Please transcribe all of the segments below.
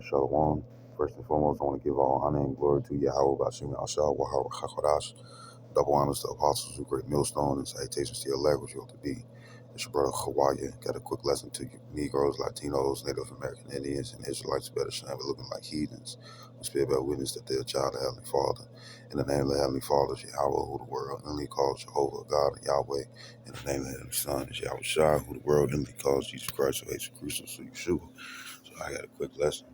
Shalom. First and foremost, I want to give all honor and glory to Yahweh, Bashim Ashah, Wahar Hakodash. Double honors to apostles, who great millstone, and salutations to your elect, which you ought to be. It's your brother Hawaii. Got a quick lesson to you Negroes, Latinos, Native American Indians, and Israelites better shame but looking like heathens. We spirit bear witness that they're a child of Heavenly Father. In the name of the Heavenly Father is Yahweh, who the world only calls Jehovah, God, and Yahweh. In the name of the Heavenly Son is Yahweh Shai, who the world only calls Jesus Christ, or Jesus Christus, so Yeshua. So I got a quick lesson.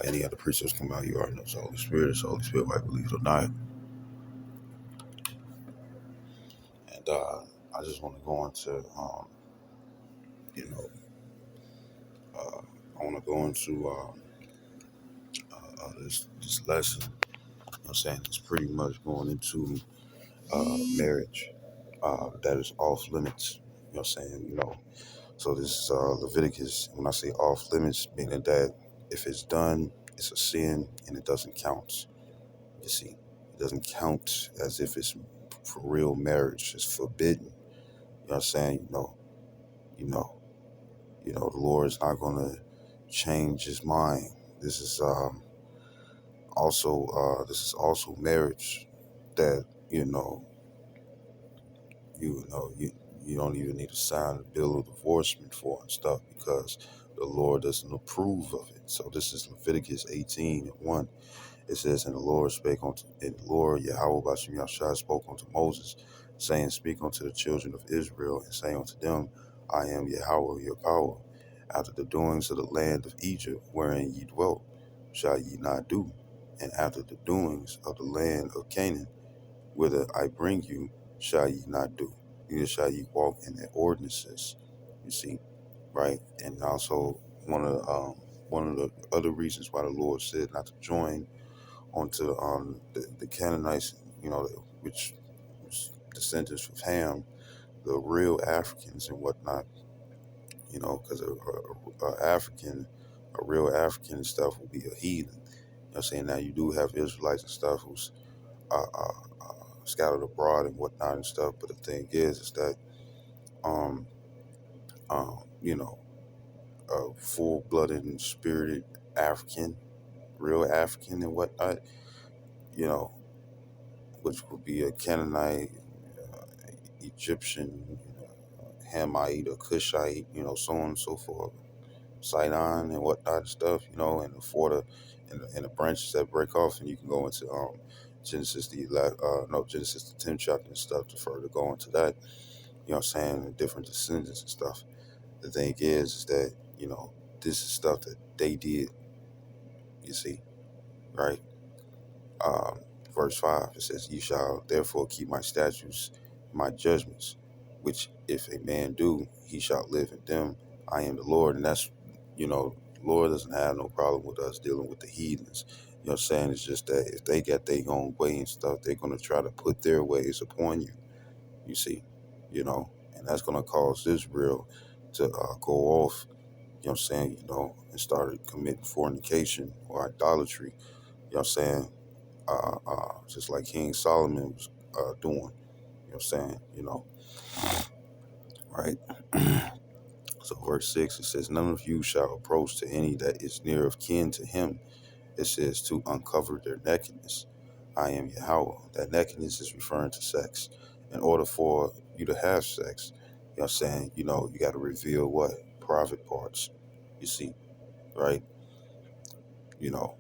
Any other precepts come out, you already know it's the Holy Spirit. It's the Holy Spirit, whether I believe it or not. And I just want to go into, I want to go into this lesson. You know what I'm saying? It's pretty much going into marriage that is off limits. You know what I'm saying? So this is Leviticus. When I say off limits, meaning that if it's done, it's a sin and it doesn't count. You see, it doesn't count as if it's for real marriage. It's forbidden. You know what I'm saying? You know, the Lord is not going to change His mind. This is also marriage that you don't even need to sign a bill of divorcement for and stuff because the Lord doesn't approve of it. So this is Leviticus 18:1. It says, and the Lord Yahweh Bashim Yahshua spoke unto Moses, saying, speak unto the children of Israel, and say unto them, I am Yahweh your power. After the doings of the land of Egypt, wherein ye dwelt, shall ye not do. And after the doings of the land of Canaan, whither I bring you, shall ye not do. Neither shall ye walk in their ordinances. You see, right? And also one of the other reasons why the Lord said not to join onto the Canaanites, which was descendants of Ham, the real Africans and whatnot, because a real African and stuff will be a heathen. You know what I'm saying? Now you do have Israelites and stuff who's scattered abroad and whatnot and stuff, but the thing is that, um, you know, a full-blooded and spirited African, real African and whatnot, you know, which would be a Canaanite, Egyptian, Hamite or Cushite, so on and so forth, Sidon and whatnot and stuff, and the branches that break off, and you can go into Genesis Genesis the 10th chapter and stuff to further go into that, what I'm saying, and different descendants and stuff. The thing is that, this is stuff that they did, you see, right? Um, Verse 5, it says, ye shall therefore keep my statutes, my judgments, which if a man do, he shall live in them. I am the Lord. And that's, the Lord doesn't have no problem with us dealing with the heathens. You know what I'm saying? It's just that if they got their own way and stuff, they're going to try to put their ways upon you, you see, and that's going to cause Israel to go off, and start committing fornication or idolatry, you know what I'm saying? Just like King Solomon was doing, you know what I'm saying, right? So verse 6, it says, none of you shall approach to any that is near of kin to him. It says to uncover their nakedness. I am Yahweh. That nakedness is referring to sex. In order for you to have sex, you know what I'm saying, you got to reveal what? Private parts, you see, right? You know,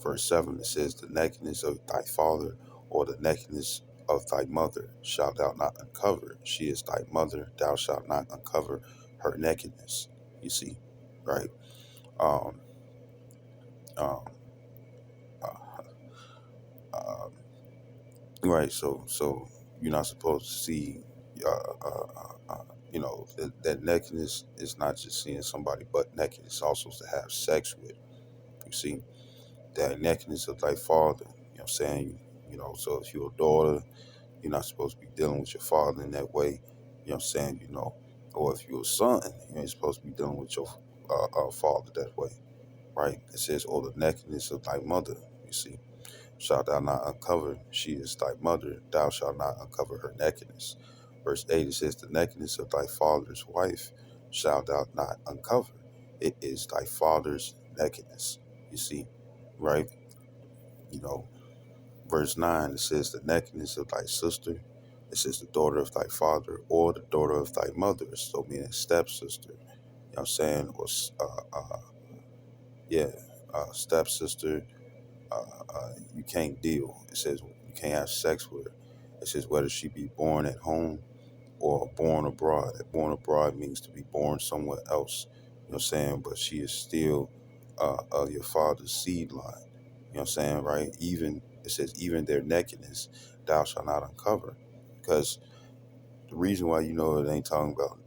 verse 7, it says, the nakedness of thy father or the nakedness of thy mother shalt thou not uncover. She is thy mother, thou shalt not uncover her nakedness. You see, right? Um, um, uh, um, right. So you're not supposed to see, that nakedness is not just seeing somebody but naked. It's also to have sex with. You see, that nakedness of thy father. You know what I'm saying? So if you're a daughter, you're not supposed to be dealing with your father in that way. You know what I'm saying? Or if you're a son, you ain't supposed to be dealing with your father that way, right? It says, or the nakedness of thy mother, you see. Shalt thou not uncover, she is thy mother, thou shalt not uncover her nakedness. Verse 8, it says, the nakedness of thy father's wife shalt thou not uncover. It is thy father's nakedness. You see, right? You know, verse 9, it says, the nakedness of thy sister. It says, the daughter of thy father or the daughter of thy mother. So, meaning stepsister. You know what I'm saying? Or, yeah, stepsister. You can't deal. It says, you can't have sex with her. It says, whether she be born at home or born abroad. Born abroad means to be born somewhere else. You know what I'm saying? But she is still of your father's seed line. You know what I'm saying, right? Even it says, even their nakedness thou shalt not uncover. Because the reason why you know it ain't talking about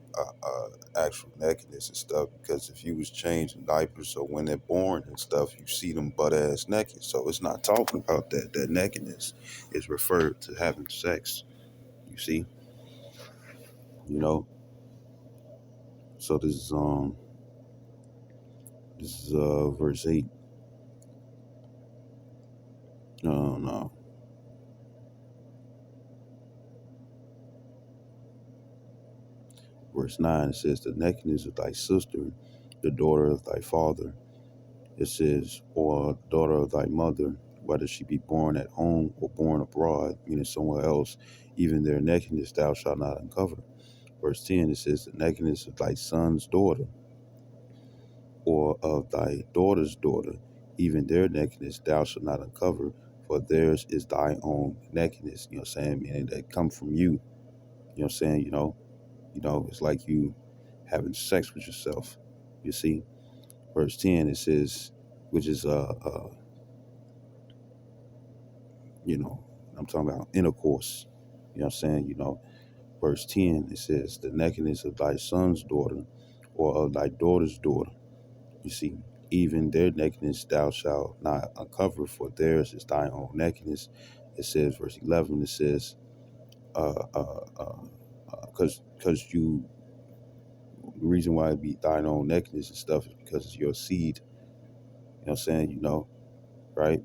actual nakedness and stuff, because if you was changing diapers or when they're born and stuff, you see them butt ass naked. So it's not talking about that. That nakedness is referred to having sex. You see, you know. So this is verse 8. No, verse 9, it says, the nakedness of thy sister, the daughter of thy father. It says, or daughter of thy mother, whether she be born at home or born abroad, meaning somewhere else, even their nakedness thou shalt not uncover. Verse 10, it says, the nakedness of thy son's daughter, or of thy daughter's daughter, even their nakedness thou shalt not uncover, for theirs is thy own nakedness. You know what I'm saying? Meaning they come from you. You know what I'm saying? It's like you having sex with yourself. You see, verse 10, it says, which is you know, I'm talking about intercourse. You know what I'm saying? Verse 10, it says, the nakedness of thy son's daughter or of thy daughter's daughter. You see, even their nakedness thou shalt not uncover, for theirs is thy own nakedness. It says, verse 11, it says, because you, the reason why it be thine own nakedness and stuff is because it's your seed. You know what I'm saying? Right?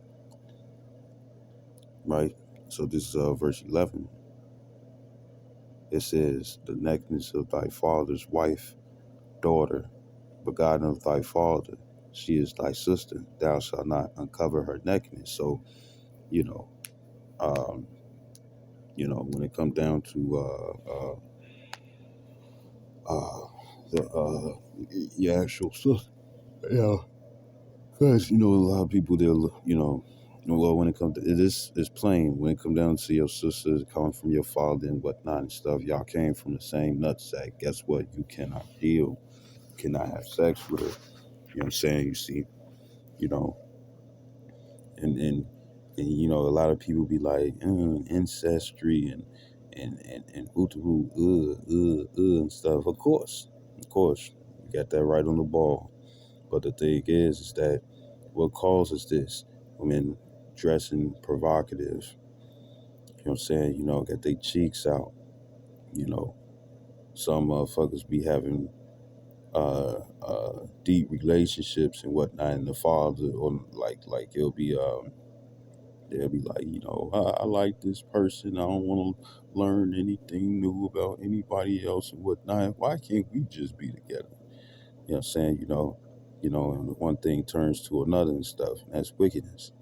Right? So this is verse 11. It says, the nakedness of thy father's wife, daughter, begotten of thy father, she is thy sister. Thou shalt not uncover her nakedness. So, you know, um, when it comes down to your actual sister, yeah, because a lot of people they'll, well, when it comes to it is plain. When it comes down to your sisters coming from your father and whatnot and stuff, y'all came from the same nutsack. Guess what? You cannot deal, cannot have sex with her. You know what I'm saying? You see, you know, and a lot of people be like ancestry and ooh and stuff. Of course, you got that right on the ball. But the thing is that what causes this? Women dressing provocative. You know what I'm saying? Got their cheeks out. You know, some motherfuckers be having deep relationships and whatnot, and the father or like they'll be like, I like this person. I don't want to learn anything new about anybody else and whatnot. Why can't we just be together? You know what I'm saying? And one thing turns to another and stuff. And that's wickedness,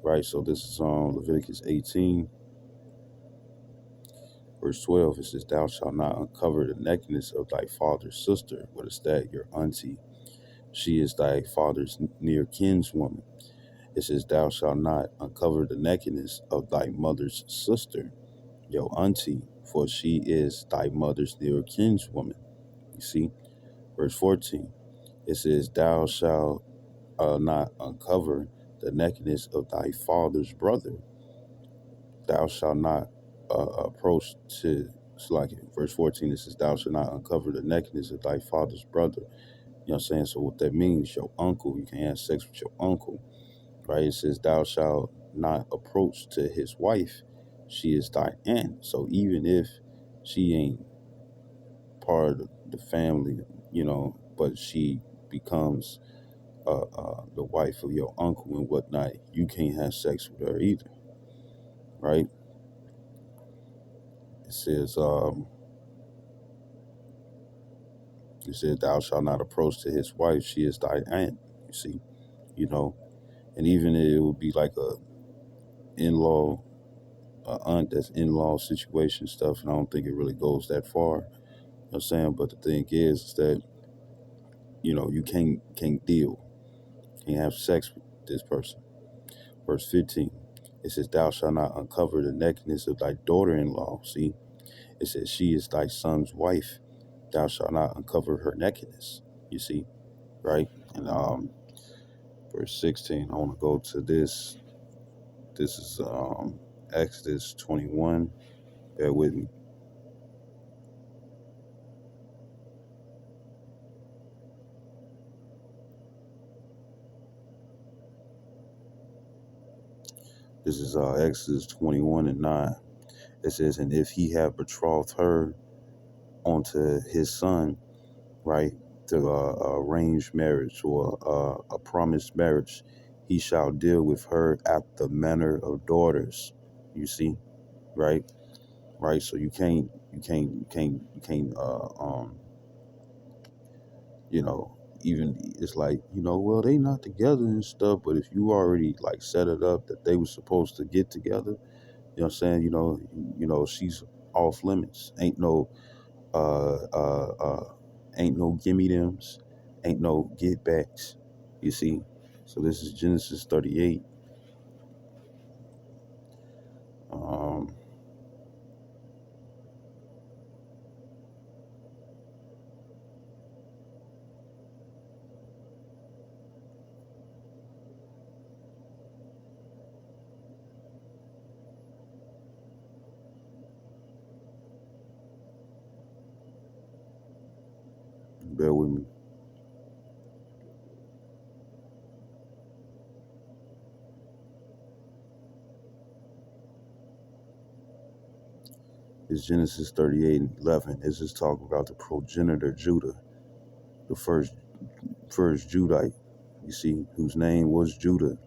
right? So this is Leviticus 18, verse 12. It says, thou shalt not uncover the nakedness of thy father's sister. What is that? Your auntie. She is thy father's near kinswoman. It says, thou shalt not uncover the nakedness of thy mother's sister, your auntie, for she is thy mother's near kinswoman. You see, verse 14, it says, thou shalt not uncover the nakedness of thy father's brother. Thou shalt not approach to, it's like verse 14, it says, thou shalt not uncover the nakedness of thy father's brother. You know what I'm saying? So what that means, your uncle, you can't have sex with your uncle, right? It says, thou shalt not approach to his wife. She is thy aunt. So even if she ain't part of the family, but she becomes the wife of your uncle and whatnot, you can't have sex with her either, right? It says, thou shalt not approach to his wife. She is thy aunt. You see, you know, and even it would be like a in-law, a aunt that's in-law situation stuff, and I don't think it really goes that far. You know what I'm saying? But the thing is that you can't deal, can't have sex with this person. Verse 15, it says, "Thou shalt not uncover the nakedness of thy daughter-in-law." See, it says, "She is thy son's wife. Thou shalt not uncover her nakedness." You see, right? And verse 16, I want to go to this. This is Exodus 21. Bear with me. This is Exodus 21 and 9. It says, "And if he have betrothed her unto his son," right, to arranged marriage or a promised marriage, "he shall deal with her after the manner of daughters." You see, right, right. So you know, even it's like, well, they not together and stuff, but if you already like set it up that they were supposed to get together, what I'm saying, she's off limits. Uh uh uh ain't no gimme thems, ain't no get backs. You see? So this is Genesis 38. Um Bear with me. It's Genesis 38 and 11. This is talking about the progenitor Judah, the first Judite, you see, whose name was Judah,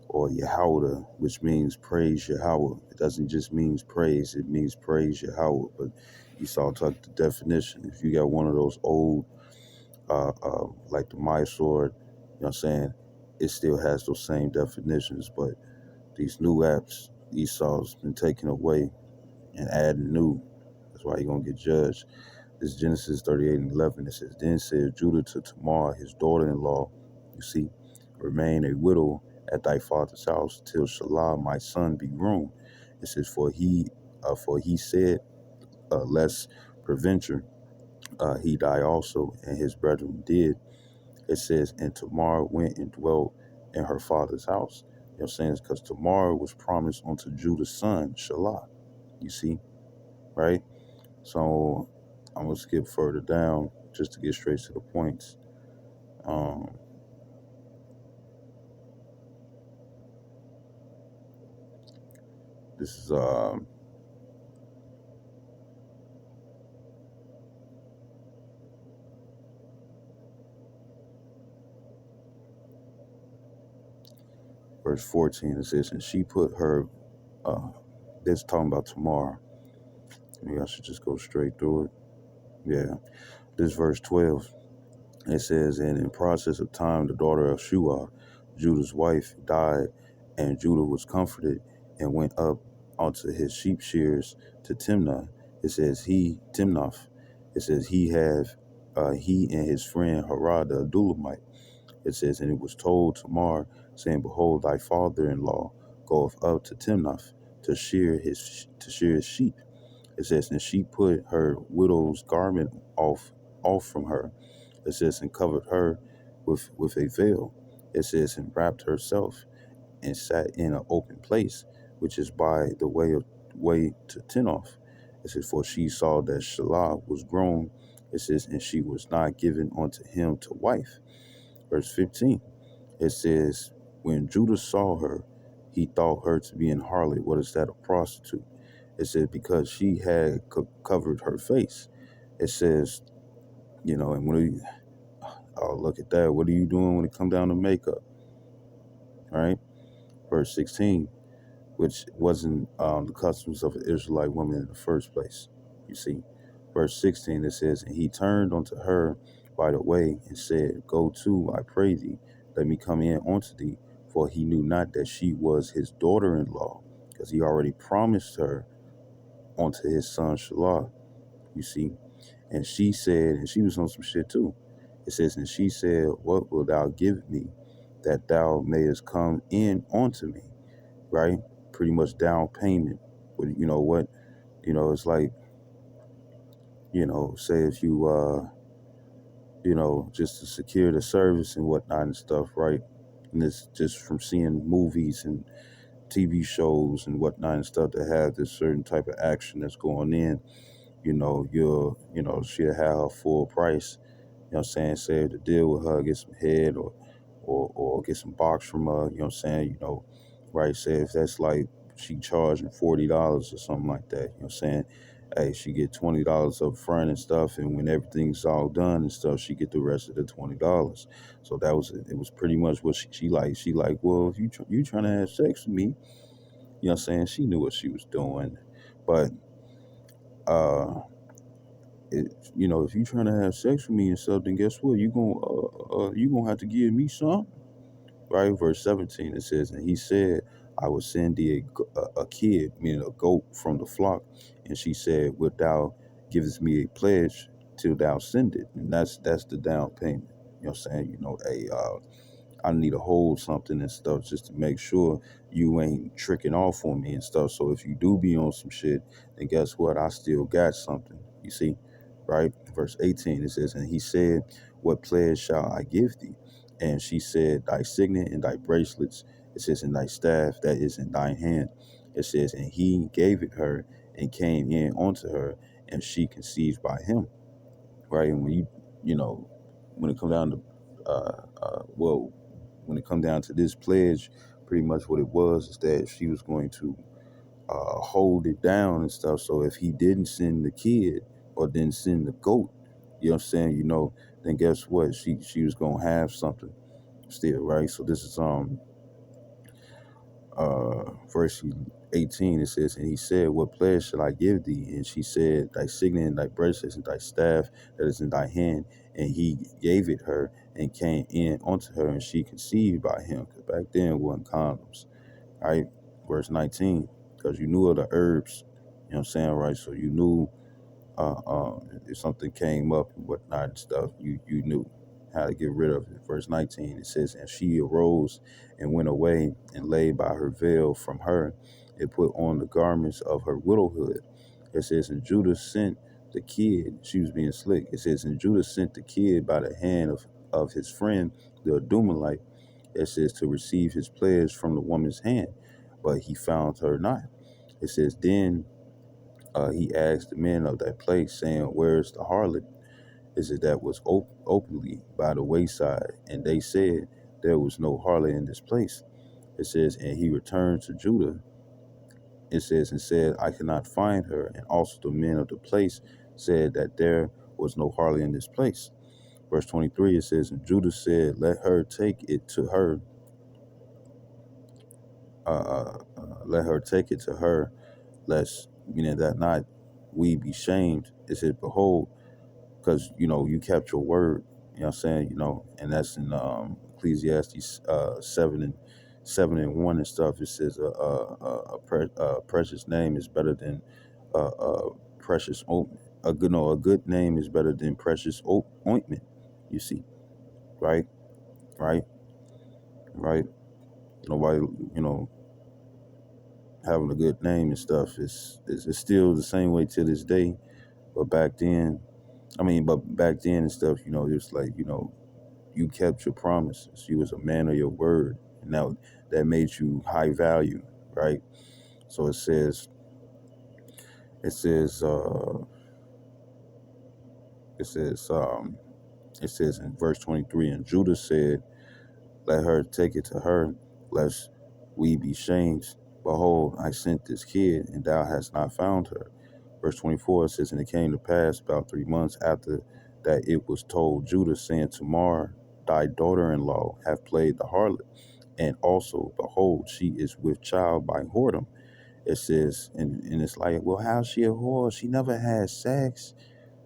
or Yahweh, which means praise Yahweh. It doesn't just mean praise, it means praise Yahweh. But you saw talk the definition. If you got one of those old, like the My Sword, you know what I'm saying, it still has those same definitions. But these new apps, Esau's been taken away and adding new. That's why you're going to get judged. This Genesis 38 and 11. It says, "Then said Judah to Tamar, his daughter-in-law, you see, remain a widow at thy father's house till Shelah my son be grown." It says, for he said, lest peradventure he die also, and his brethren did. It says, and Tamar went and dwelt in her father's house. You know what I'm saying? Because Tamar was promised unto Judah's son, Shelah. You see, right? So I'm gonna skip further down just to get straight to the points. Um, this is verse 14. It says, "And she put her." Uh, this is talking about Tamar. Maybe I should just go straight through it. Yeah. This verse 12. It says, "And in process of time, the daughter of Shua, Judah's wife, died, and Judah was comforted and went up onto his sheep shears to Timnah." It says Timnath. It says he and his friend Harad the Adulamite. It says, "And it was told Tamar, saying, Behold, thy father-in-law goeth up to Timnath to shear his sheep." It says, "And she put her widow's garment off from her." It says, "And covered her with a veil." It says, "And wrapped herself and sat in an open place, which is by the way to Tinoth." It says, "For she saw that Shelah was grown." It says, "And she was not given unto him to wife." Verse 15. It says, "When Judah saw her, he thought her to be an harlot." What is that? A prostitute. It says, because she had covered her face. It says, and oh, look at that. What are you doing when it come down to makeup? All right. Verse 16, which wasn't the customs of an Israelite woman in the first place. You see, verse 16, it says, "And he turned unto her by the way and said, Go to, I pray thee, let me come in unto thee. For he knew not that she was his daughter-in-law, because he already promised her unto his son Shallah, you see. And she said, and she was on some shit too. It says, and she said, what wilt thou give me that thou mayest come in unto me? Right? Pretty much down payment. But you know what? It's like, say if you just to secure the service and whatnot and stuff, right? And it's just from seeing movies and TV shows and whatnot and stuff that have this certain type of action that's going in, she'll have her full price. You know what I'm saying? Say to deal with her, get some head or get some box from her, you know what I'm saying? Right? Say if that's like she charging $40 or something like that, you know what I'm saying? Hey, she get $20 up front and stuff, and when everything's all done and stuff, she get the rest of the $20. So it was pretty much what she like. She like, well, if you trying to have sex with me, you know what I'm saying? She knew what she was doing, but if you trying to have sex with me and stuff, then guess what? You gonna have to give me some, right? Verse 17 it says, and he said, I will send thee a kid, meaning a goat from the flock. And she said, wilt thou givest me a pledge till thou send it? And that's the down payment. You know what I'm saying? I need to hold something and stuff just to make sure you ain't tricking off on me and stuff. So if you do be on some shit, then guess what? I still got something. You see, right? Verse 18 it says, and he said, what pledge shall I give thee? And she said, thy signet and thy bracelets. It says, and thy staff that is in thine hand. It says, and he gave it her and came in unto her, and she conceived by him. Right? And when it comes down to when it come down to this pledge, pretty much what it was is that she was going to hold it down and stuff. So if he didn't send the kid or didn't send the goat, you know what I'm saying, then guess what? She was gonna have something still, right? So this is verse 18. It says, and he said, what pledge shall I give thee? And she said, thy signet and thy bracelets and thy staff that is in thy hand. And he gave it her and came in unto her, and she conceived by him. Because back then wasn't condoms, right? Verse 19, because you knew of the herbs, you know what I'm saying, right? So you knew if something came up and whatnot and stuff, you knew how to get rid of it. Verse 19, it says, and she arose and went away and laid by her veil from her, and put on the garments of her widowhood. It says, and Judah sent the kid, she was being slick. It says, and Judah sent the kid by the hand of his friend, the Adumelite, it says, to receive his pledge from the woman's hand, but he found her not. It says, then he asked the men of that place, saying, where's the harlot? Is it that was openly by the wayside? And they said, there was no harlot in this place. It says, and he returned to Judah. It says, and said, I cannot find her. And also the men of the place said that there was no harlot in this place. Verse 23, it says, and Judah said, let her take it to her. Let her take it to her, lest, meaning that not we be shamed. It said, behold, because you kept your word, you know what I'm saying, and that's in Ecclesiastes 7:1 and stuff. It says a precious name is better than precious ointment. A good name is better than precious ointment. You see, right, right, right. Nobody, having a good name and stuff is still the same way to this day. But back then, and stuff, it's like, you kept your promises. You was a man of your word. And now that made you high value, right? So it says, it says in verse 23, and Judah said, let her take it to her, lest we be shamed. Behold, I sent this kid, and thou hast not found her. Verse 24 says, and it came to pass about 3 months after that it was told Judah, saying, Tamar, thy daughter-in-law, hath played the harlot, and also, behold, she is with child by whoredom. It says, and it's like, well, how's she a whore? She never had sex.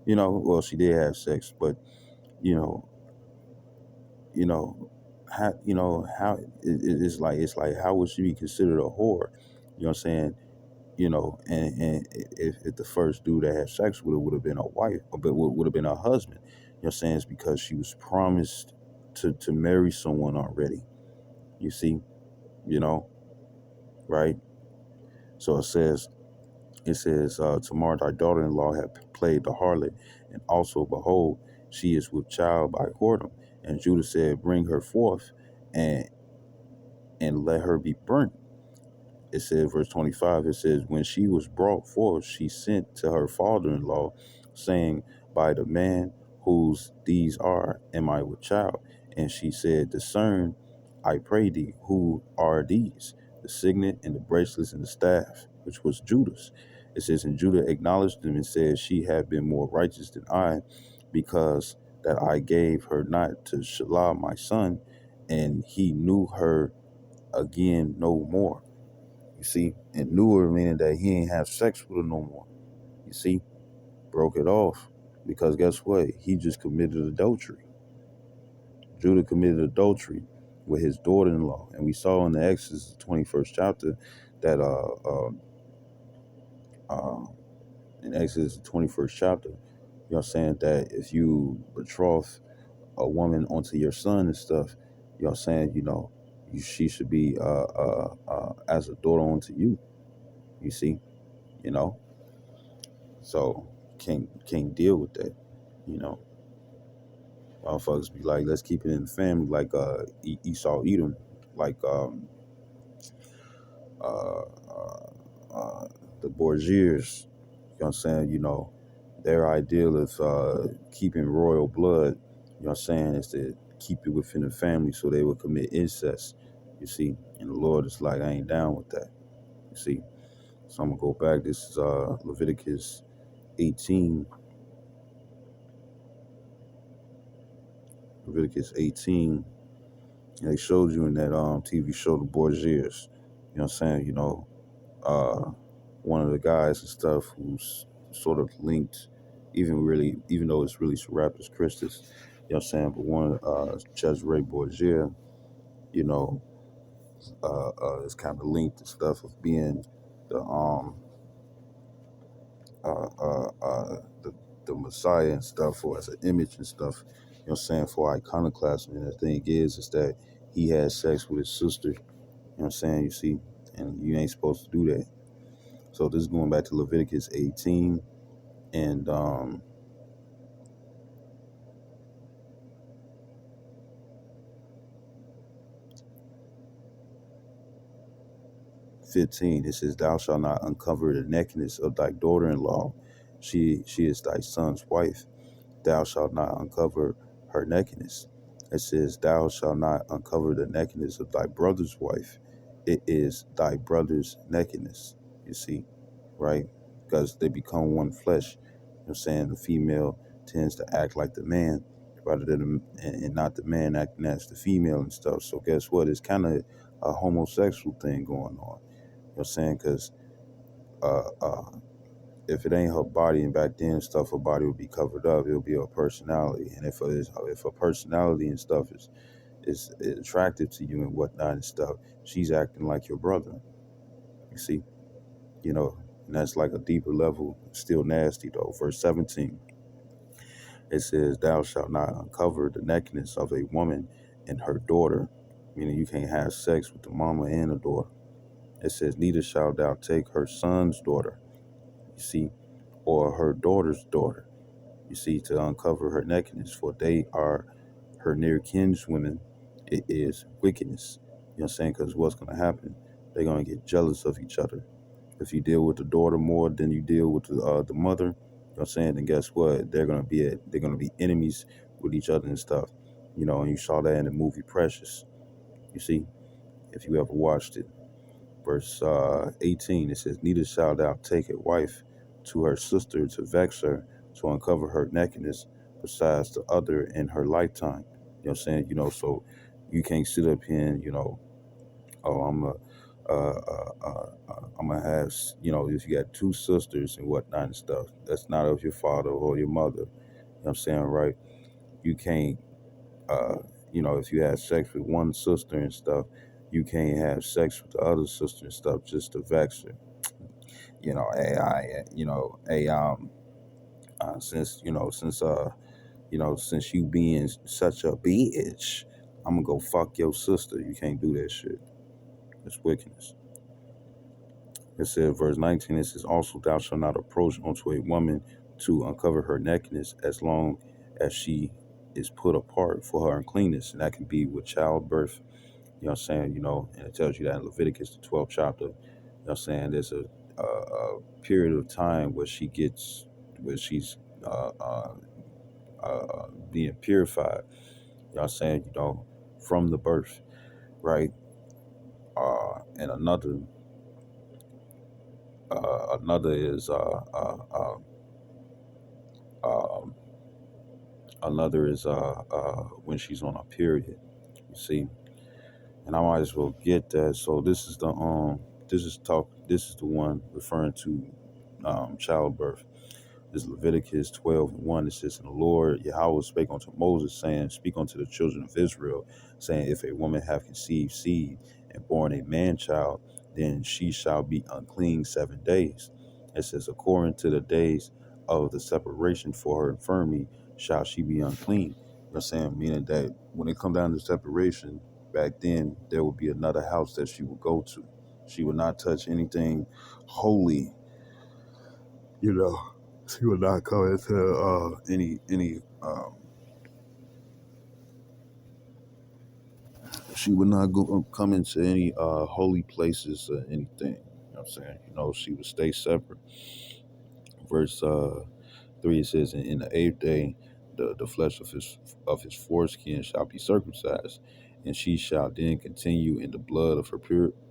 Well, she did have sex, but, you know, how, how it's like how would she be considered a whore? You know what I'm saying? And if the first dude that had sex with her would have been a wife, but would have been a husband, you know what I'm saying? It's because she was promised to marry someone already. You see, you know, right? So it says, Tamar, thy daughter-in-law, had played the harlot, and also, behold, she is with child by whoredom. And Judah said, bring her forth, and let her be burnt. It said, verse 25, it says, when she was brought forth, she sent to her father-in-law, saying, by the man whose these are, am I with child? And she said, discern, I pray thee, who are these? The signet and the bracelets and the staff, which was Judah's. It says, and Judah acknowledged them and said, she had been more righteous than I, because that I gave her not to Shelah my son, and he knew her again no more. You see, and knew her meaning that he ain't have sex with her no more. You see, broke it off, because guess what? He just committed adultery. Judah committed adultery with his daughter-in-law, and we saw in the Exodus 21st chapter that uh, in Exodus 21st chapter, you know what I'm saying, that if you betroth a woman onto your son and stuff, you know what I'm saying, she should be as a daughter unto you. You see, you know. So can't deal with that, you know. Motherfuckers be like, let's keep it in the family, like Esau Edom, like uh, uh, uh, the Borgiers. You know what I'm saying? Their ideal of keeping royal blood, you know what I'm saying, is to keep it within the family so they will commit incest. You see, and the Lord is like, I ain't down with that. You see, so I'm gonna go back. This is Leviticus 18. Leviticus 18. They showed you in that TV show, The Borgias. You know what I'm saying? Uh, one of the guys and stuff who's sort of linked, even though it's really Serapis Christus. You know what I'm saying? But one, Cesare Borgia, you know, is kind of linked to stuff of being the uh, uh, uh, the the Messiah and stuff, or as an image and stuff. You know what I'm saying? For iconoclasm. And the thing is that he had sex with his sister. You know what I'm saying? You see, and you ain't supposed to do that. So this is going back to Leviticus 18 and 15. It says, thou shalt not uncover the nakedness of thy daughter-in-law. She is thy son's wife. Thou shalt not uncover her nakedness. It says, thou shalt not uncover the nakedness of thy brother's wife. It is thy brother's nakedness. You see, right? Because they become one flesh. You know what I'm saying? The female tends to act like the man rather than and not the man acting as the female and stuff. So guess what? It's kind of a homosexual thing going on. You know what I'm saying? Because uh, uh, if it ain't her body, and back then stuff, her body would be covered up. It'll be her personality, and if her personality and stuff is attractive to you and whatnot and stuff, she's acting like your brother. You see, and that's like a deeper level. Still nasty though. Verse 17. It says, "Thou shalt not uncover the nakedness of a woman and her daughter," meaning you can't have sex with the mama and the daughter. It says, "Neither shalt thou take her son's daughter." You see, or her daughter's daughter. You see, to uncover her nakedness, for they are her near kinswomen. It is wickedness. You know what I'm saying? Because what's going to happen? They're going to get jealous of each other. If you deal with the daughter more than you deal with the mother, you know what I'm saying? Then guess what? They're gonna be enemies with each other and stuff. And you saw that in the movie Precious. You see, if you ever watched it. Verse 18, it says, "Neither shalt thou take a wife to her sister to vex her, to uncover her nakedness, besides the other in her lifetime." You know what I'm saying? So you can't sit up here and, oh, I'm gonna have, if you got two sisters and whatnot and stuff, that's not of your father or your mother. You know what I'm saying, right? You can't, uh, if you have sex with one sister and stuff, you can't have sex with the other sister and stuff just to vex her. AI, since you being such a bitch, I'm gonna go fuck your sister. You can't do that shit. It's wickedness. It says, verse 19, it says, also thou shalt not approach unto a woman to uncover her nakedness as long as she is put apart for her uncleanness. And that can be with childbirth, and it tells you that in Leviticus, the 12th chapter, there's a period of time where she's uh, uh, being purified, from the birth, right? And another is um, when she's on a period. You see, and I might as well get that. So this is the one referring to childbirth. This is Leviticus 12:1. It says, and the Lord Yahweh spake unto Moses, saying, speak unto the children of Israel, saying, if a woman have conceived seed and born a man child, then she shall be unclean 7 days. It says, according to the days of the separation for her infirmity shall she be unclean. You know what I'm saying? Meaning that when it come down to separation, back then there would be another house that she would go to. She would not touch anything holy, you know. She would not come into any. She would not come into any holy places or anything. You know what I'm saying? She would stay separate. Verse 3, it says, in the eighth day, the flesh of his foreskin shall be circumcised, and she shall then continue in the blood of her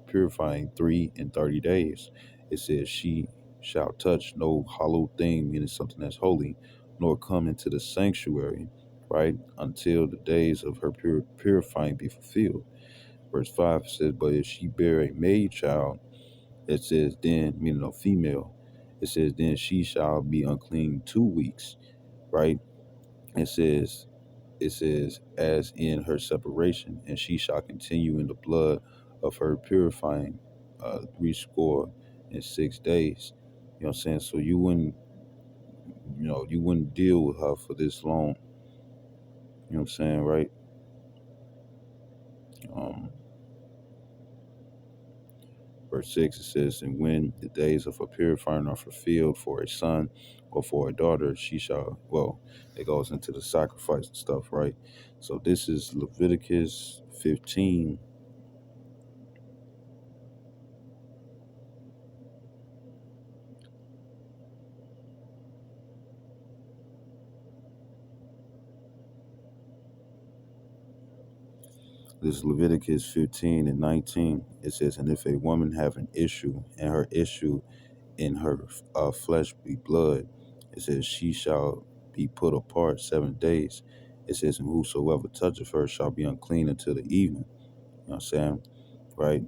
purifying 3 and 30 days. It says she shall touch no hollow thing, meaning something that's holy, nor come into the sanctuary, right, until the days of her purifying be fulfilled. Verse 5 says, but if she bear a maid child, it says then, meaning a female, it says then she shall be unclean 2 weeks, right? It says as in her separation, and she shall continue in the blood of her purifying 66 days. You know what I'm saying? So you wouldn't deal with her for this long. You know what I'm saying, right? Um, Verse 6, it says, and when the days of her purifying are fulfilled for a son or for a daughter, she shall, it goes into the sacrifice and stuff, right? So this is Leviticus 15. This is Leviticus 15 and 19. It says, and if a woman have an issue, and her issue in her flesh be blood, it says she shall be put apart 7 days. It says, and whosoever toucheth her shall be unclean until the evening. You know what I'm saying? Right?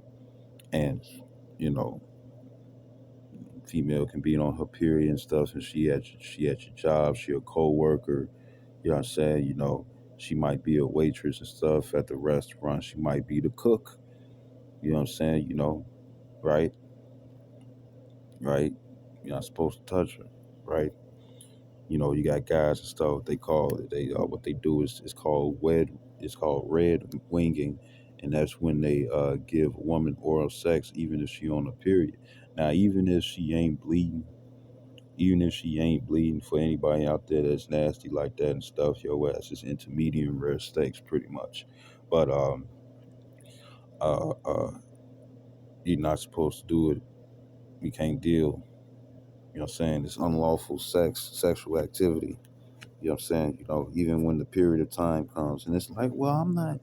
And, you know, female can be on her period and stuff, and she at your job, she a co-worker, you know what I'm saying? She might be a waitress and stuff at the restaurant. She might be the cook. You know what I'm saying? Right? Right? You're not supposed to touch her, right? You got guys and stuff. What they do is called red winging, and that's when they give a woman oral sex, even if she on a period. Now, even if she ain't bleeding, for anybody out there that's nasty like that and stuff, your ass is into medium rare steaks, pretty much. But uh, uh, you're not supposed to do it. You can't deal. You know what I'm saying? It's unlawful sexual activity. You know what I'm saying? Even when the period of time comes, and it's like, well, I'm not,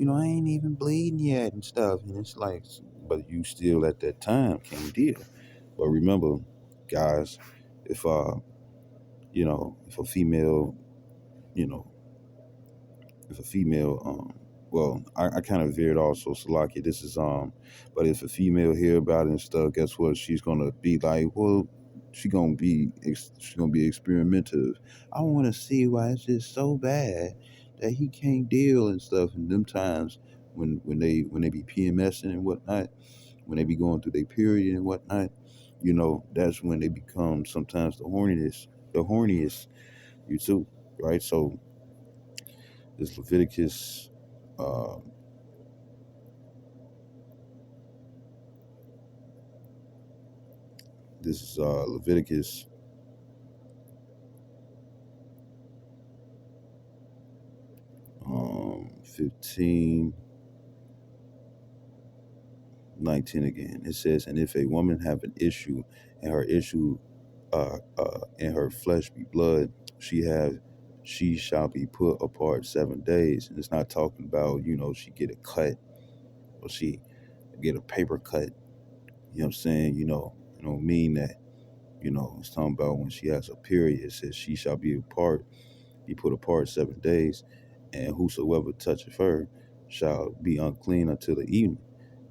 I ain't even bleeding yet and stuff. And it's like, but you still at that time can't deal. But remember, guys, if if a female, you know, if a female, I kind of veered off, so Salaki, this is but if a female hear about it and stuff, guess what? She's gonna be like, well, she's gonna be experimentative. I want to see why it's just so bad that he can't deal and stuff. And them times when they be PMSing and whatnot, when they be going through their period and whatnot, that's when they become sometimes the horniest you too, right? So this Leviticus, uh, this is Leviticus 15:19 again. It says, and if a woman have an issue, and her issue and her flesh be blood, she shall be put apart 7 days. And it's not talking about, she get a cut or she get a paper cut. You know what I'm saying? It don't mean that. It's talking about when she has a period. It says she shall be put apart 7 days, and whosoever toucheth her shall be unclean until the evening.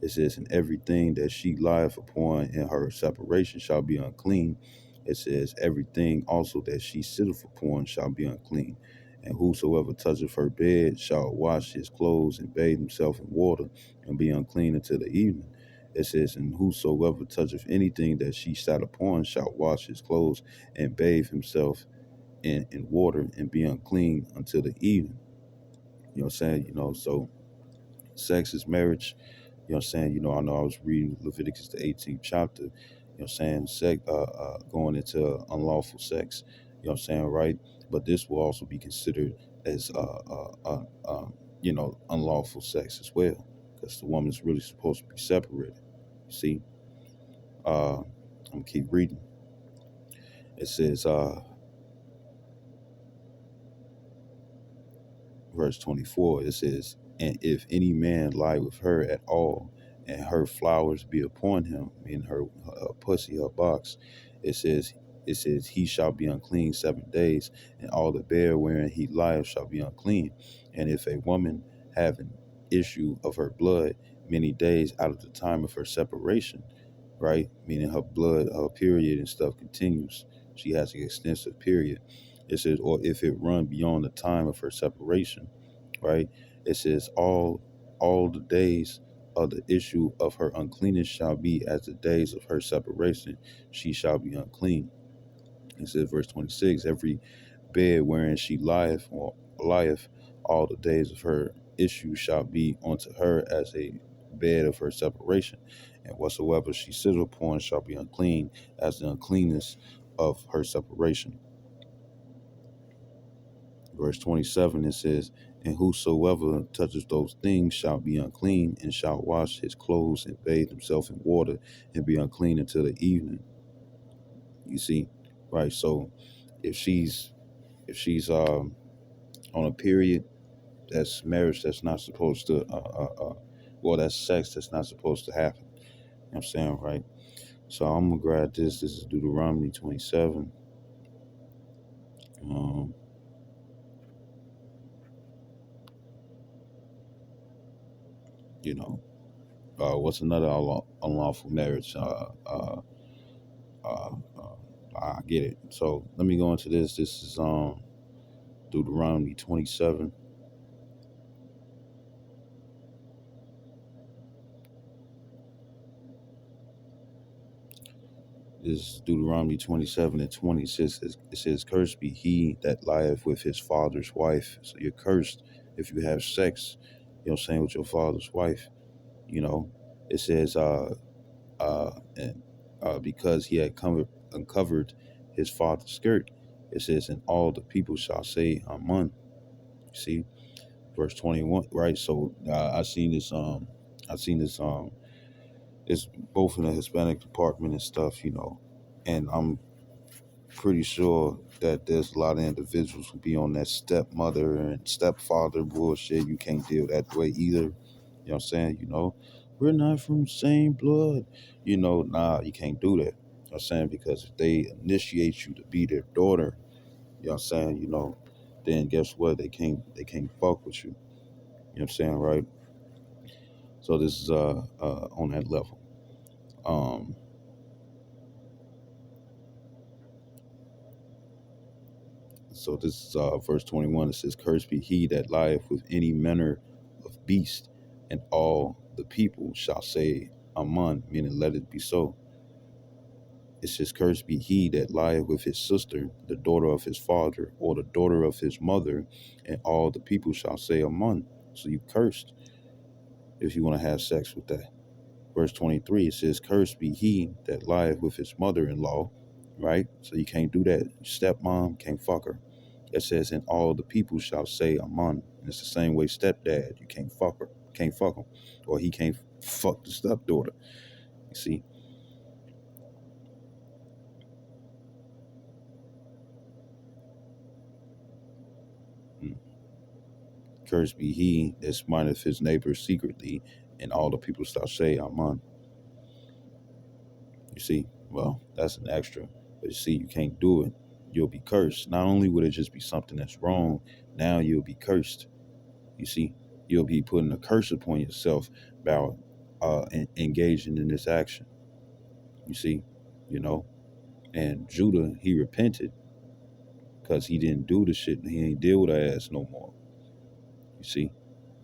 It says, and everything that she lieth upon in her separation shall be unclean. It says, everything also that she sitteth upon shall be unclean. And whosoever toucheth her bed shall wash his clothes and bathe himself in water and be unclean until the evening. It says, and whosoever toucheth anything that she sat upon shall wash his clothes and bathe himself in water and be unclean until the evening. You know what I'm saying? So sex is marriage. You know what I'm saying? I know I was reading Leviticus the 18th chapter. You know what I'm saying? Going into unlawful sex. You know what I'm saying? Right? But this will also be considered as unlawful sex as well, because the woman's really supposed to be separated. You see? I'm gonna keep reading. It says, verse 24, it says, and if any man lie with her at all, and her flowers be upon him, meaning her pussy, her box, it says, he shall be unclean 7 days, and all the bed wherein he lieth shall be unclean. And if a woman have an issue of her blood many days out of the time of her separation, right? Meaning her blood, her period and stuff continues. She has an extensive period. It says, or if it run beyond the time of her separation, right? It says, all the days of the issue of her uncleanness shall be as the days of her separation. She shall be unclean. It says, verse 26, every bed wherein she lieth all the days of her issue shall be unto her as a bed of her separation, and whatsoever she sitteth upon shall be unclean as the uncleanness of her separation. Verse 27, it says, and whosoever touches those things shall be unclean, and shall wash his clothes and bathe himself in water and be unclean until the evening. You see, right? So if she's on a period, that's marriage that's not supposed to that's sex that's not supposed to happen. You know what I'm saying, right? So I'm gonna grab this. This is Deuteronomy 27. Um, you know, what's another unlawful marriage? Uh, uh, I get it. So let me go into this. This is Deuteronomy 27. This is Deuteronomy 27:20. It says, cursed be he that lieth with his father's wife. So you're cursed if you have sex, with your father's wife. You know, it says, and because he had uncovered his father's skirt. It says, and all the people shall say, Amen. See, verse 21, right? So I seen this it's both in the Hispanic department and stuff, and I'm pretty sure that there's a lot of individuals who be on that stepmother and stepfather bullshit. You can't deal that way either. You know what I'm saying? We're not from the same blood. Nah, you can't do that. You know what I'm saying? Because if they initiate you to be their daughter, you know what I'm saying, then guess what? They can't fuck with you. You know what I'm saying, right? So this is on that level. Um So this is verse 21. It says, "Cursed be he that lieth with any manner of beast, and all the people shall say, Amen," meaning let it be so. It says, "Cursed be he that lieth with his sister, the daughter of his father, or the daughter of his mother, and all the people shall say, Amen." So you cursed if you want to have sex with that. Verse 23, it says, "Cursed be he that lieth with his mother-in-law," right? So you can't do that. Stepmom can't fuck her. It says, "And all the people shall say, Amen." And it's the same way stepdad, you can't fuck her, can't fuck him, or he can't fuck the stepdaughter. You see, Mm. Cursed be he that smiteth his neighbor secretly, and all the people shall say, Amen. You see, well, that's an extra, but you see, you can't do it. You'll be cursed. Not only would it just be something that's wrong, now you'll be cursed. You see, you'll be putting a curse upon yourself by engaging in this action. You see, you know, and Judah, he repented because he didn't do the shit. He ain't deal with her ass no more. You see,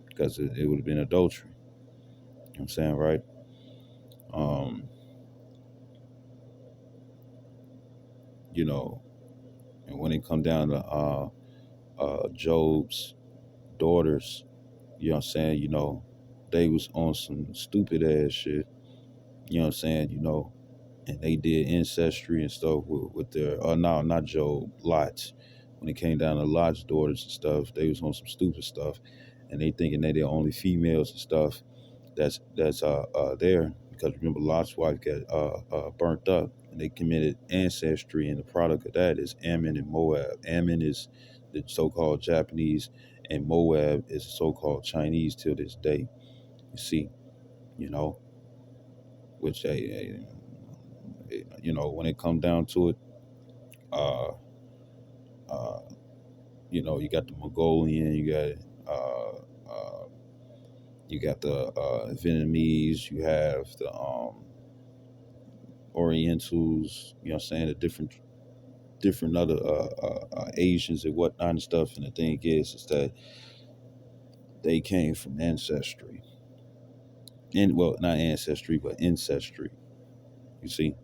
because it would have been adultery. You know what I'm saying, right? Um, you know, and when it come down to Job's daughters, you know what I'm saying, they was on some stupid ass shit. You know what I'm saying, and they did ancestry and stuff with their no, not Job, Lot. When it came down to Lot's daughters and stuff, they was on some stupid stuff, and they thinking they the only females and stuff that's there, because remember Lot's wife got burnt up, and they committed ancestry, and the product of that is Ammon and Moab. Ammon is the so-called Japanese, and Moab is the so-called Chinese till this day. You see, you know, which when it come down to it, uh, uh, you got the Mongolian, uh, uh, you got the Vietnamese, you have the Orientals, you know what I'm saying, the different other Asians and whatnot and stuff. And the thing is that they came from ancestry, and well, not ancestry, but ancestry. You see,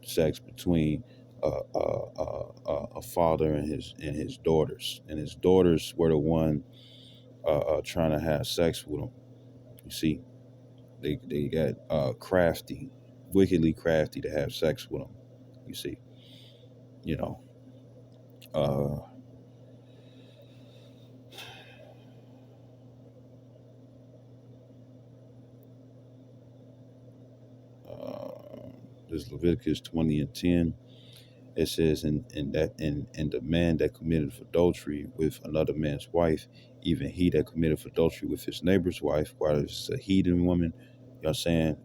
sex between a father and his daughters, and his daughters were the one trying to have sex with him. You see, they got crafty, wickedly crafty to have sex with him. You see, you know. Uh, uh, this Leviticus 20:10. It says, and the man that committed adultery with another man's wife, even he that committed adultery with his neighbor's wife, whether it's a heathen woman, you know what I'm saying,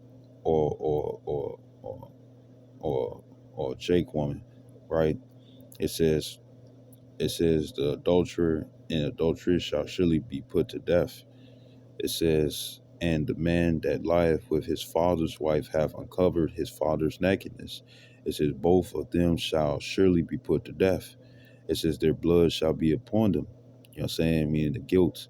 or or or Jake woman, right? It says the adulterer and adulteress shall surely be put to death. It says, and the man that lieth with his father's wife have uncovered his father's nakedness. It says, both of them shall surely be put to death. It says, their blood shall be upon them. You know what I'm saying? Meaning the guilt.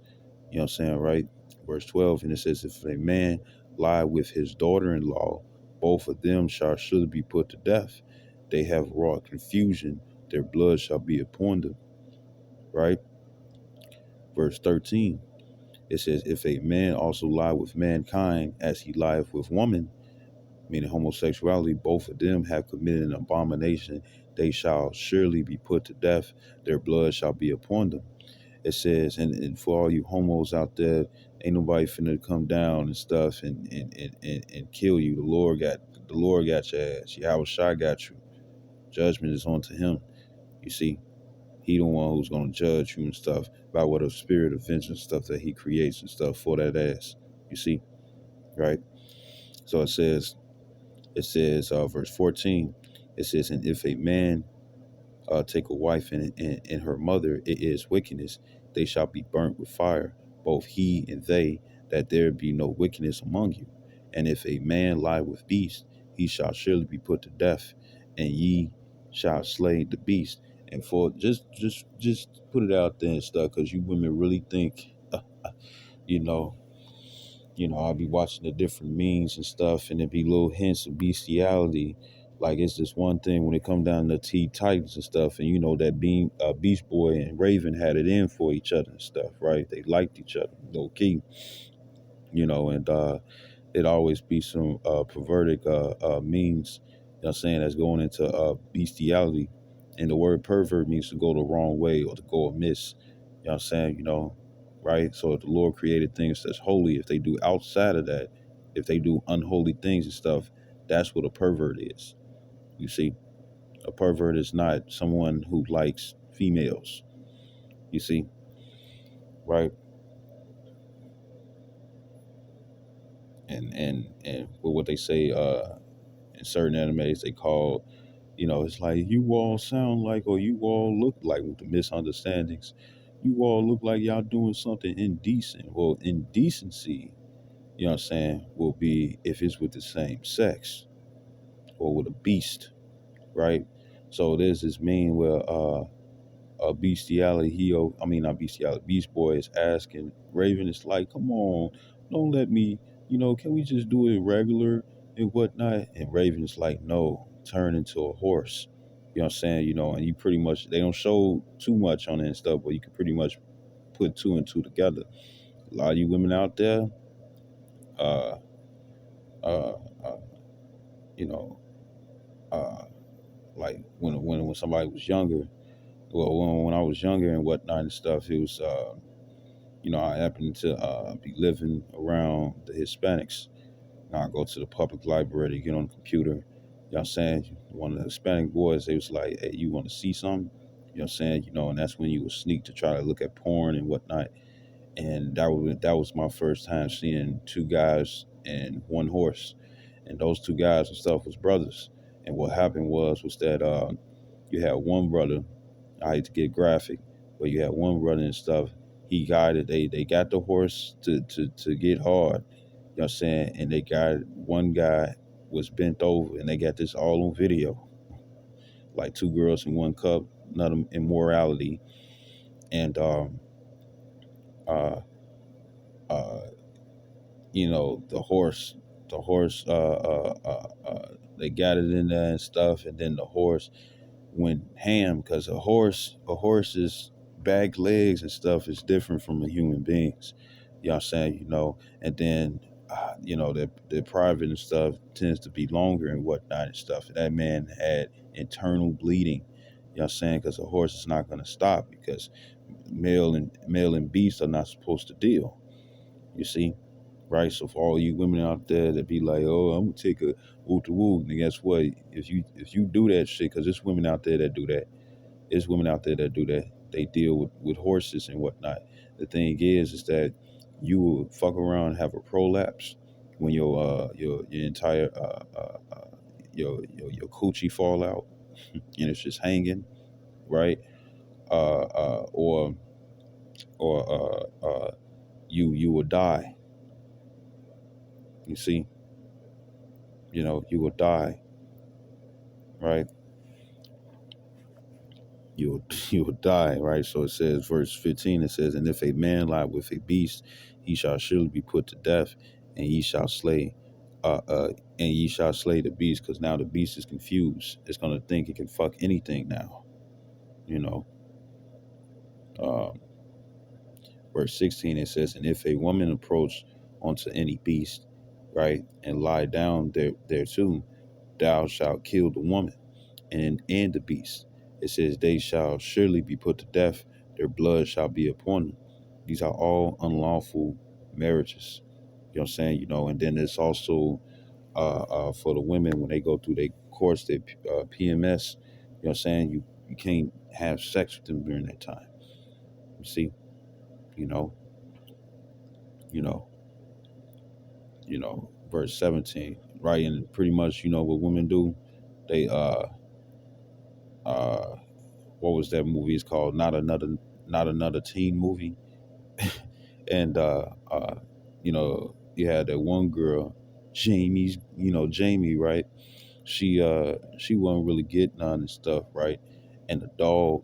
You know what I'm saying, right? Verse 12, and it says, if a man lie with his daughter-in-law, both of them shall surely be put to death. They have wrought confusion. Their blood shall be upon them, right? Verse 13, it says, if a man also lie with mankind as he lieth with woman, meaning homosexuality, both of them have committed an abomination. They shall surely be put to death. Their blood shall be upon them. It says, and for all you homos out there, ain't nobody finna come down and stuff and kill you. The Lord got your ass. Yahweh Shai got you. Judgment is onto him. You see, he the one who's gonna judge you and stuff by what a spirit of vengeance stuff that he creates and stuff for that ass. You see, right? So it says, verse 14, it says, and if a man take a wife and her mother, it is wickedness. They shall be burnt with fire, both he and they, that there be no wickedness among you. And if a man lie with beast, he shall surely be put to death, and ye shall slay the beast. And for just put it out there and stuff, because you women really think, you know, I'll be watching the different memes and stuff, and it be little hints of bestiality. Like it's this one thing when it come down to T Titans and stuff, and that Beast Boy and Raven had it in for each other and stuff, right? They liked each other, low key, and it always be some perverted means, you know what I'm saying, that's going into bestiality. And the word pervert means to go the wrong way or to go amiss. You know what I'm saying? Right? So if the Lord created things that's holy, if they do outside of that, if they do unholy things and stuff, that's what a pervert is. You see, a pervert is not someone who likes females. You see, right? And what they say in certain animes, they call, it's like you all sound like, or you all look like, with the misunderstandings, you all look like y'all doing something indecent. Well, indecency, what I'm saying, will be if it's with the same sex or with a beast, right? So there's this meme where bestiality, I mean, not bestiality, Beast Boy is asking Raven, is like, come on, don't let me, can we just do it regular and whatnot? And Raven is like, no, turn into a horse. You know what I'm saying? And you pretty much, they don't show too much on it and stuff, but you can pretty much put two and two together. A lot of you women out there, uh, uh, uh you know, uh, like when somebody was younger, well, when I was younger and whatnot and stuff, it was, I happened to be living around the Hispanics. Now I go to the public library to get on the computer. You know what I'm saying? One of the Hispanic boys, they was like, hey, you want to see something? You know what I'm saying? And that's when you would sneak to try to look at porn and whatnot. And that was my first time seeing two guys and one horse. And those two guys and stuff was brothers. And what happened was that you had one brother, I hate to get graphic, but you had one brother and stuff. He guided. They got the horse to get hard. You know what I'm saying? And they got one guy was bent over, and they got this all on video, like two girls in one cup, none of immorality, and uh, uh, the horse, they got it in there and stuff, and then the horse went ham because a horse's back legs and stuff is different from a human being's. You know what I'm saying? And then their private and stuff tends to be longer and whatnot and stuff. And that man had internal bleeding. You know what I'm saying? Because a horse is not going to stop, because male and beast are not supposed to deal. You see, right? So for all you women out there that be like, "Oh, I'm gonna take a woo to woo," and guess what? If you do that shit, because there's women out there that do that. There's women out there that do that. They deal with horses and whatnot. The thing is that you will fuck around and have a prolapse when your entire your coochie fall out and it's just hanging, right? Or you will die. You see, you will die, right? You'll you'll die, right? So it says, verse 15, it says, and if a man lie with a beast, he shall surely be put to death, and ye shall slay and ye shall slay the beast, because now the beast is confused. It's gonna think it can fuck anything now, you know. Um, verse 16, it says, and if a woman approach unto any beast, right, and lie down there too, thou shalt kill the woman and the beast. It says, they shall surely be put to death, their blood shall be upon them. These are all unlawful marriages. You know what I'm saying? And then it's also for the women when they go through their course, their PMS. You know what I'm saying? You can't have sex with them during that time. You see, you know, you know, verse 17, right? And pretty much, what women do, they uh what was that movie? It's called Not Another Teen Movie. And you had that one girl, Jamie, right? She wasn't really getting none and stuff, right? and the dog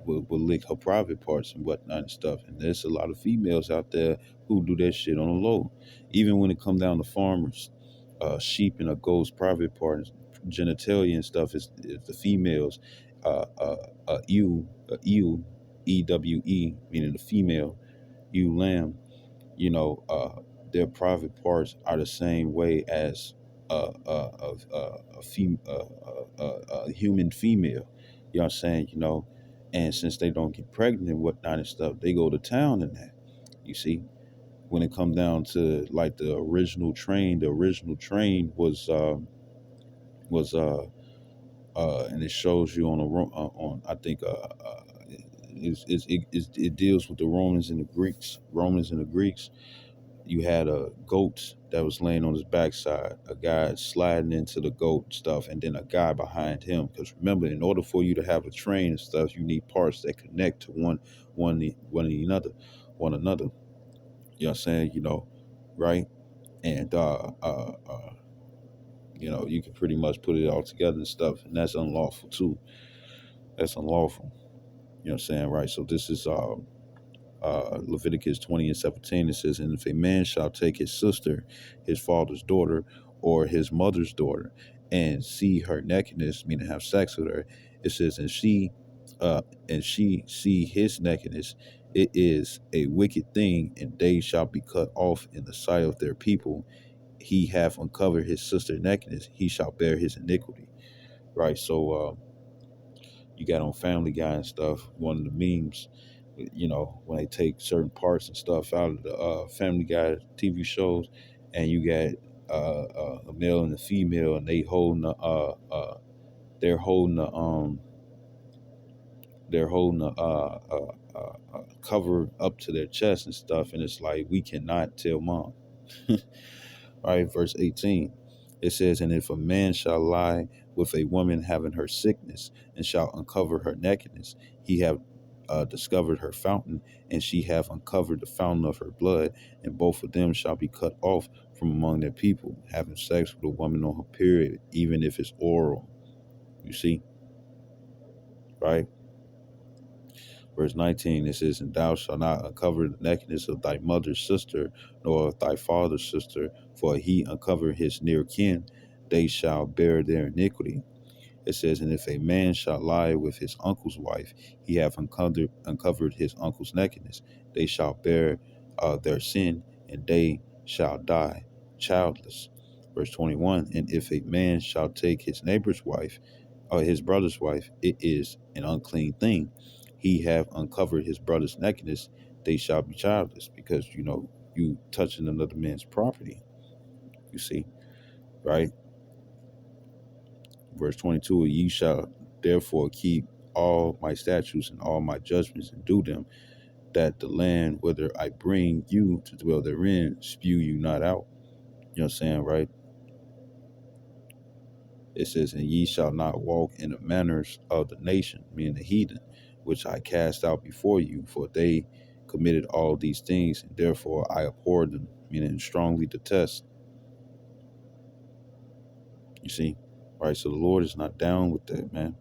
will lick her private parts and whatnot and stuff. And there's a lot of females out there who do that shit on the low. Even when it come down to farmers, sheep and a goat's private parts, genitalia and stuff is the females. Ewe, EWE, meaning the female, ewe lamb, you know, their private parts are the same way as a human female. You know what I'm saying? You know, and since they don't get pregnant and whatnot and stuff, they go to town in that. You see, when it come down to like the original train was and it shows you on on I think it deals with the Romans and the Greeks. You had a goat that was laying on his backside, a guy sliding into the goat stuff, and then a guy behind him. Because remember, in order for you to have a train and stuff, you need parts that connect to one another. You know what I'm saying? You know, right? And you know, you can pretty much put it all together and stuff, and that's unlawful too. That's unlawful. You know what I'm saying, right? So this is Leviticus 20 and 17. It says, and if a man shall take his sister, his father's daughter, or his mother's daughter, and see her nakedness, meaning have sex with her, it says, and she see his nakedness, it is a wicked thing, and they shall be cut off in the sight of their people. He hath uncovered his sister's nakedness, he shall bear his iniquity. Right. So you got on Family Guy and stuff, one of the memes, you know, when they take certain parts and stuff out of the Family Guy TV shows, and you got a male and a female, and they're holding the cover up to their chest and stuff, and it's like, we cannot tell mom. Right, verse 18. It says, and if a man shall lie with a woman having her sickness, and shall uncover her nakedness, he have discovered her fountain, and she have uncovered the fountain of her blood, and both of them shall be cut off from among their people, having sex with a woman on her period, even if it's oral. You see, right? Verse 19, it says, and thou shalt not uncover the nakedness of thy mother's sister, nor of thy father's sister, for he uncover his near kin, they shall bear their iniquity. It says, and if a man shall lie with his uncle's wife, he have uncovered his uncle's nakedness, they shall bear their sin, and they shall die childless. Verse 21, and if a man shall take his neighbor's wife, or his brother's wife, it is an unclean thing. He have uncovered his brother's nakedness, they shall be childless, because, you know, you touching another man's property. You see, right? Verse 22, ye shall therefore keep all my statutes and all my judgments and do them, that the land whither I bring you to dwell therein spew you not out. You know what I'm saying, right? It says, and ye shall not walk in the manners of the nation, meaning the heathen, which I cast out before you, for they committed all these things, and therefore I abhor them, meaning strongly detest. You see, right? So the Lord is not down with that, man.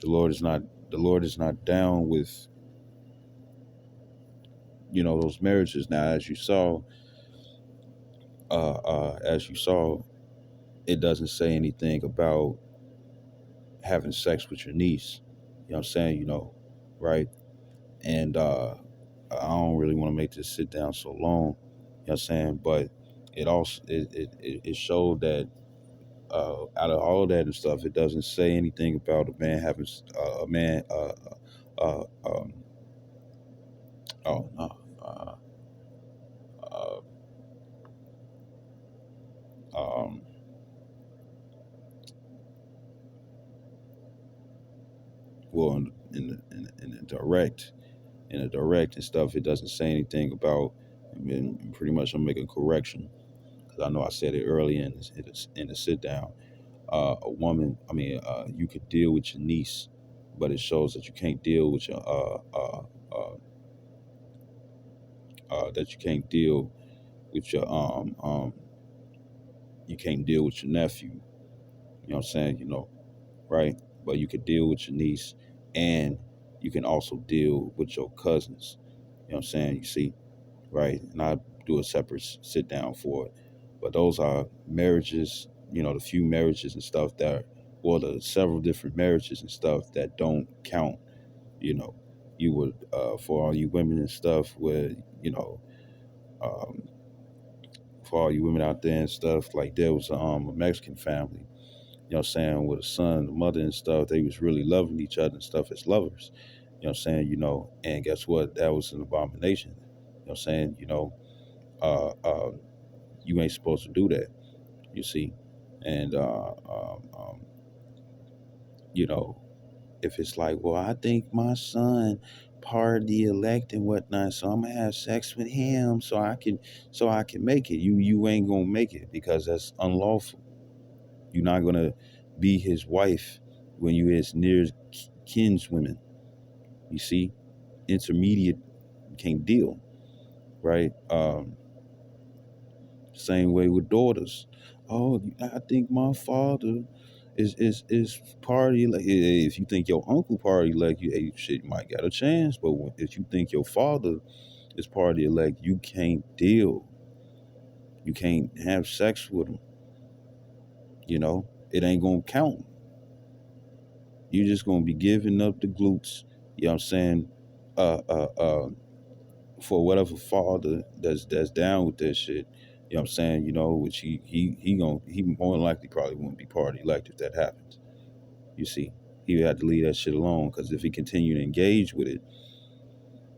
The Lord is not. The Lord is not down with, you know, those marriages. Now, as you saw, it doesn't say anything about having sex with your niece. You know what I'm saying? You know, right? And I don't really want to make this sit down so long. You know what I'm saying? But it also it showed that out of all that and stuff, it doesn't say anything about a man having a man. Oh no. Uh, um, well, in the direct and stuff, it doesn't say anything about. I mean, pretty much, I'm making a correction because I know I said it earlier in the sit down. A woman, I mean, you could deal with your niece, but it shows that you can't deal with your that you can't deal with your you can't deal with your nephew. You know what I'm saying? You know, right? but you could deal with your niece, and you can also deal with your cousins. You know what I'm saying? You see, right? And I do a separate sit down for it. But those are marriages, the few marriages and stuff that, or the several different marriages and stuff that don't count. You know, you would, for all you women and stuff, where, um, for all you women out there and stuff, like there was a Mexican family, you know what I'm saying, with a son, the mother and stuff, they was really loving each other and stuff as lovers. You know what I'm saying, and guess what? That was an abomination. You know what I'm saying, uh, uh, you ain't supposed to do that, you see. And, you know, if it's like, well, I think my son part of the elect and whatnot, so I'm gonna have sex with him so I can make it. You ain't gonna make it because that's unlawful. You're not gonna be his wife when you his near kinswomen. You see, intermediate can't deal, right? Same way with daughters. Oh, I think my father is party like if you think your uncle party like you, hey, shit, you might got a chance. But if you think your father is party like you can't deal, you can't have sex with him. It ain't gonna count. You're just gonna be giving up the glutes. You know what I'm saying? Uh, uh, uh, for whatever father that's down with that shit. You know what I'm saying? Which he more than likely probably wouldn't be party elect if that happens. You see, he would have to leave that shit alone because if he continue to engage with it,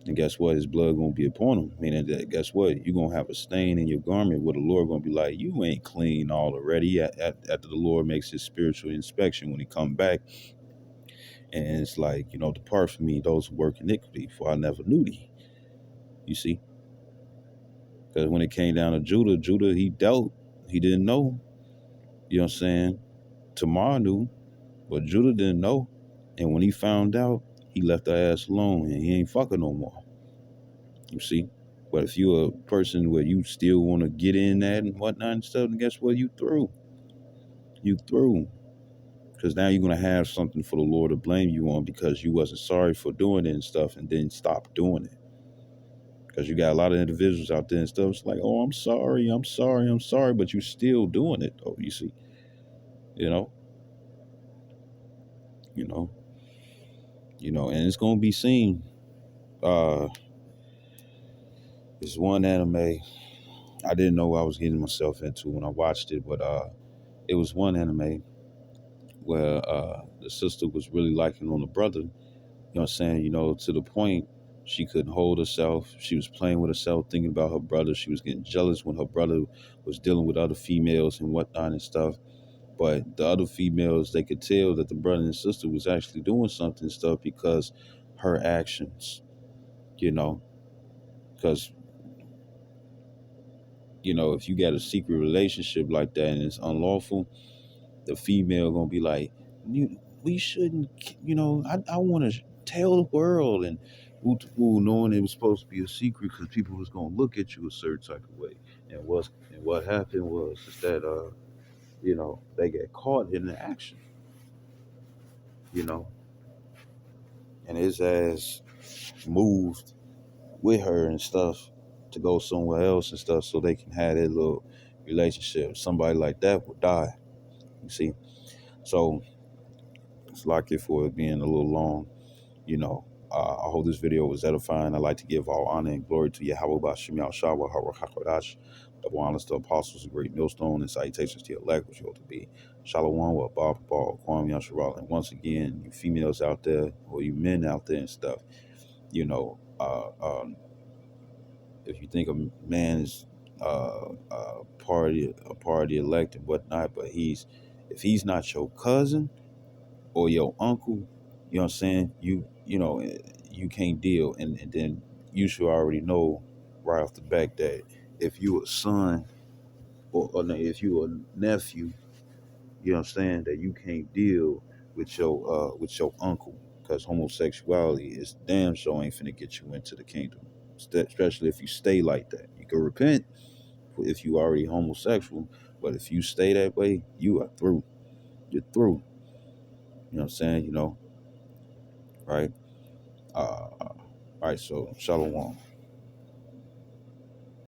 then guess what? His blood gonna be upon him. Meaning that guess what? You're gonna have a stain in your garment where the Lord gonna be like, you ain't clean already. After the Lord makes his spiritual inspection when he come back, and it's like, depart from me, those who work iniquity, for I never knew thee. You see, because when it came down to Judah he dealt, he didn't know. You know what I'm saying? Tamar knew, but Judah didn't know. And when he found out, he left her ass alone and he ain't fucking no more. You see? But if you're a person where you still want to get in that and whatnot and stuff, then guess what? You through. You through. Because now you're going to have something for the Lord to blame you on because you wasn't sorry for doing it and stuff and then stop doing it. Because you got a lot of individuals out there and stuff. It's like, oh, I'm sorry, but you still doing it though, you see. You know, you know, and it's gonna be seen. There's one anime I didn't know what I was getting myself into when I watched it, but it was one anime where the sister was really liking on the brother. You know what I'm saying? To the point she couldn't hold herself. She was playing with herself, thinking about her brother. She was getting jealous when her brother was dealing with other females and whatnot and stuff. But the other females, they could tell that the brother and sister was actually doing something and stuff because her actions, you know, because, if you got a secret relationship like that and it's unlawful, the female gonna be like, we shouldn't, I want to tell the world and knowing it was supposed to be a secret because people was gonna look at you a certain type of way. And what happened was is that they get caught in the action, you know, and his ass moved with her and stuff to go somewhere else and stuff so they can have their little relationship. Somebody like that would die, you see. So it's like it for it being a little long, you know. I hope this video was edifying. I'd like to give all honor and glory to Yahweh Bashim Yahshua Harakakadash, the honors to apostles, a great millstone, and salutations to your elect, which you ought to be. Shalom with Bob Ball, Kwam Yasharal. And once again, you females out there, or you men out there and stuff, if you think a man is a party elect and whatnot, but if he's not your cousin or your uncle, you know what I'm saying, you can't deal. And then you should already know right off the back that if you a son or no, if you a nephew, you know what I'm saying, that you can't deal with your uncle, because homosexuality is damn sure ain't finna get you into the kingdom. Especially if you stay like that. You can repent if you already homosexual, but if you stay that way, you are through. You're through. You know what I'm saying? You know, right? All right, so Shalom.